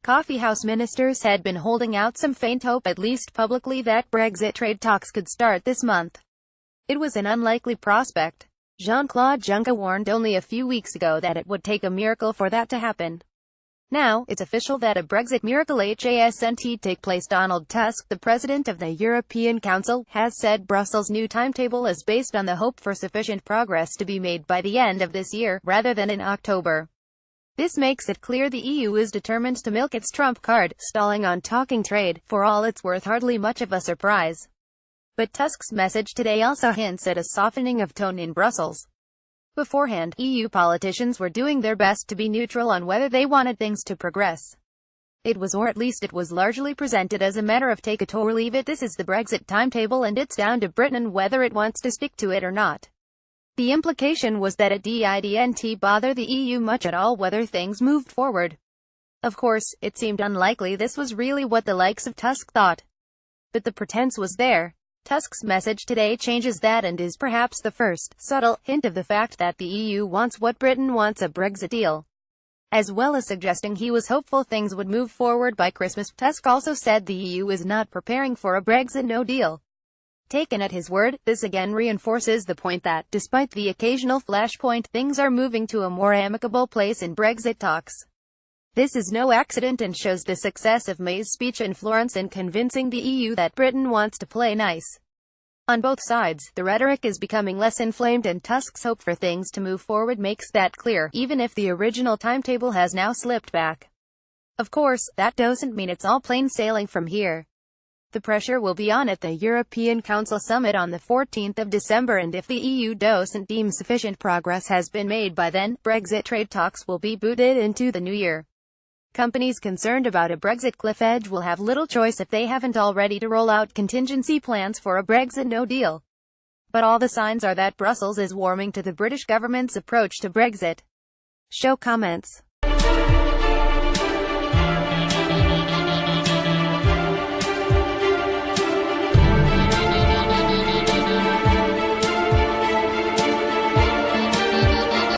Coffeehouse ministers had been holding out some faint hope, at least publicly, that Brexit trade talks could start this month. It was an unlikely prospect. Jean-Claude Juncker warned only a few weeks ago that it would take a miracle for that to happen. Now, it's official that a Brexit miracle hasn't take place. Donald Tusk, the president of the European Council, has said Brussels' new timetable is based on the hope for sufficient progress to be made by the end of this year, rather than in October. This makes it clear the EU is determined to milk its trump card, stalling on talking trade. For all it's worth, hardly much of a surprise. But Tusk's message today also hints at a softening of tone in Brussels. Beforehand, EU politicians were doing their best to be neutral on whether they wanted things to progress. It was, or at least it was, largely presented as a matter of take it or leave it. This is the Brexit timetable and it's down to Britain whether it wants to stick to it or not. The implication was that it didn't bother the EU much at all whether things moved forward. Of course, it seemed unlikely this was really what the likes of Tusk thought. But the pretense was there. Tusk's message today changes that and is perhaps the first, subtle, hint of the fact that the EU wants what Britain wants, a Brexit deal. As well as suggesting he was hopeful things would move forward by Christmas, Tusk also said the EU is not preparing for a Brexit no deal. Taken at his word, this again reinforces the point that, despite the occasional flashpoint, things are moving to a more amicable place in Brexit talks. This is no accident and shows the success of May's speech in Florence in convincing the EU that Britain wants to play nice. On both sides, the rhetoric is becoming less inflamed and Tusk's hope for things to move forward makes that clear, even if the original timetable has now slipped back. Of course, that doesn't mean it's all plain sailing from here. The pressure will be on at the European Council summit on the 14th of December, and if the EU doesn't deem sufficient progress has been made by then, Brexit trade talks will be booted into the new year. Companies concerned about a Brexit cliff edge will have little choice if they haven't already to roll out contingency plans for a Brexit no deal. But all the signs are that Brussels is warming to the British government's approach to Brexit. Show comments.